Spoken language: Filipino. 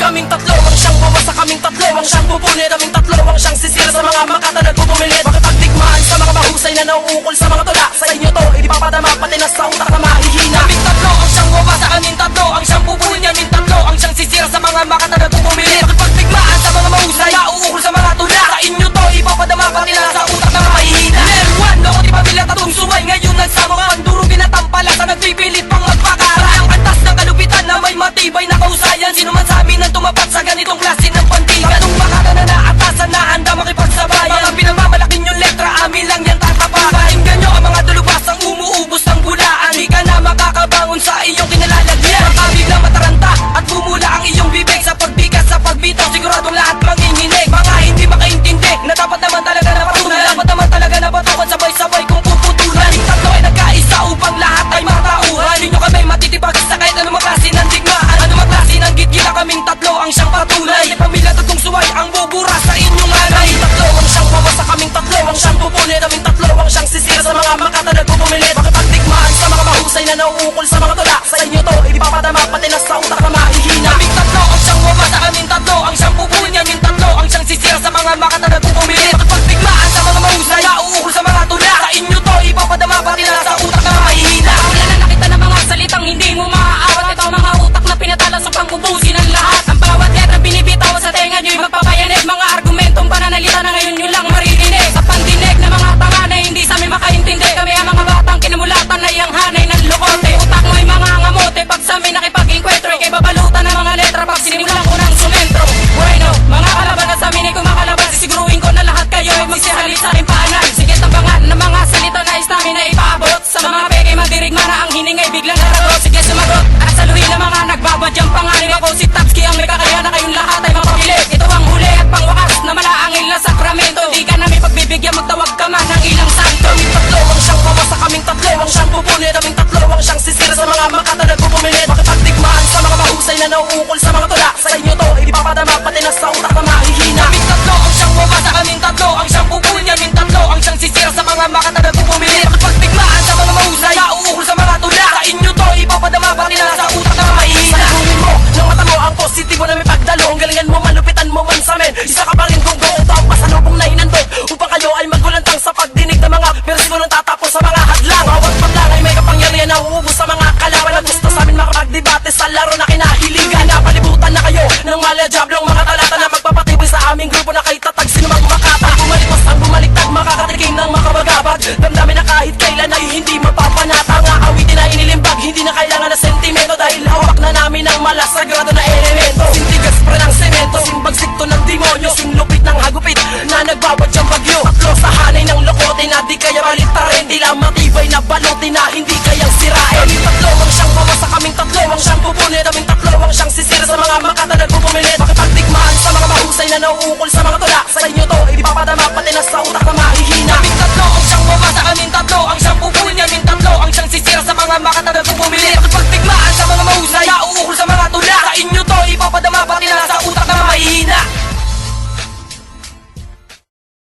Kaming tatlo ang siyang bumasa, kaming tatlo ang siyang pupunit, kaming tatlo ang siyang sisira sa mga makata nagpupumilit. Makipagdigmaan sa mga mahusay na nauukol sa mga tula. Sa inyo to, hindi papadama pati na sa utak na mahihina. Kaming tatlo ang siyang bumasa, kaming tatlo ang siyang pupunit, kaming tatlo ang siyang sisira sa mga makata nagpupumilit. Makipagdigmaan sa mga mahusay na nauukol sa mga tula. Sa inyo to, ipapadama pati na sa utak na mahihina. Level 1, loko di pamilya tatong suway. Ngayon nagsama ka, panduro binatampala sa nagpipilit pang magpakara. Ang antas ng kalupitan na may matibay na kausayan. Sino man sa amin ang tumapat sa ganitong klase ng pantigan. Ganong makata na naatasan na handa makipagsabayan. Mga pinamamalaking yung letra, amin lang yan tatapakan. Pakinggan nyo ang mga dalubas ang umuubos ng bulaan. Di ka na makakabangon sa iyong kinalalagyan. Makabiglang mataranta at bumula ang iyong bibig. Sa pagbigas, sa pagbitaw, siguradong lahat manginginig. Mga hindi makaintindi na dapat naman talaga na patulan. Dapat naman talaga na batawan sabay-sabay kung puputulan. Yung tatlo ay nagkaisa upang lahat ay matauhan. Hindi nyo kami matitibag sa kahit anumang klase ng digmaan. Anumang klase ng gitgita, kaming tatlo ang siyang patunay. Di pamilya tatong suway ang bubura sa inyong alay. Kaming tatlo ang siyang bumasa, kaming tatlo ang siyang pupunit, kaming tatlo ang siyang sisira sa mga makata nagpupumilit. Makipagdigmaan sa mga mahusay na nauukol sa mga tula. Sa inyo to, hindi papadama pati na sa utak na mahihina. Kaming tatlo ang siyang bumasa, kaming tatlo ang siyang pupunit, kaming tatlo ang siyang sisira sa mga makata nagpupumilit. Makipagdigmaan sa mga mahusay na nauukol sa mga tula. Sa inyo to, ipapadama pati na sa utak na mahihina. Wala na nakita ng mga salitang hindi mo maaawat. Ito ang mga utak na pinatala sa pangbubusin ng lahat. Ang bawat letra binibitaw sa tenga nyo'y magpapayanig. Mga argumentong pananalita na ngayon nyo lang maririnig. Sa pandinig na mga tanga na hindi sa amin makaintindi. Kami ang mga batang kinamulatan na iyang hanay ng lukote. Utak mo'y mga ngamote pag sa amin nakipag-inkwentro. Ika'y babalutan ng mga letra pag sinimulan ko ng sumentro. Bueno, mga kalaban na sa amin ay kumakalabas. Sisiguruhin ko na lahat kayo ay magsihalit sa aking paanan. Sige tabangan ng mga salita na namin na ipaabot. Sa mga peke madirigma na ang hiningay biglang naragot. Sige sumagot at saluhin ng mga nagbabadyang pangaling. Ako si Tapski ang may kakaya na kayong lahat ay mapapilit. Ito ang huli at pangwakas na malaangil na sakramento. Di ka namin pagbibigyan, magtawag ka man ng ilang santo. Kaming tatlo ang siyang bumasa, kaming tatlo ang siyang pupunit, kaming tatlo ang siyang sisira sa mga makata nagpupumilit. Makipagdigmaan sa mga mahusay na nauukol sa mga tula. Sa inyo to, hindi papadama pati na sa utak na mahihina. Kaming tatlo ang siyang bumasa, kaming tatlo ang siyang pupunit, kaming tatlo ang siyang sisira sa mga makata nagpupumilit. Makipagdigmaan sa mga mahusay na nauukol sa mga tula. Sa inyo to, ipapadama pati na sa utak na mahihina. Salubungin mo ng mata mo ang positibo na may pagdalo. Ang galingan mo, malupitan mo man sa amin. Isa ka pa rin kung ito ang pasalubong na hinandog upang kayo ay magulantang sa pagdinig ng mga versikulo ng tatapos sa mga hadlang. Bawat patlang ay may kapangyarihan na uubos sa mga kalaban na gusto sa amin makapagdebate sa laro na kinahiligan. Napalibutan na kayo ng malyajablong mga talata na magpapatibay sa aming grupo na kay tatag sinumang makata. Bumalikos ang bumaliktad, makakatikim ng makabagabag. Damdamin na kahit kailan ay hindi mapapanata. Nga awitin na inilimbag, hindi na kailangan na sentimento. Dahil hawak na namin ang malasagrado na elemento. Sintigas pre ng semento, simbagsikto ng demonyo, sinlupit ng hagupit na nagbabadyang bagyo. Tatlo sa hanay ng lokote na di kaya balitarin. Tila matibay na baluti na hindi kayang sirain. Kaming tatlo ang siyang bumasa, kaming tatlo ang siyang pupunit, kaming tatlo ang siyang sisira sa mga makata nagpupumilit. Makipagdigmaan sa mga mahusay na nauukol sa mga tula. Sa inyo to, hindi papadama pati na sa utak na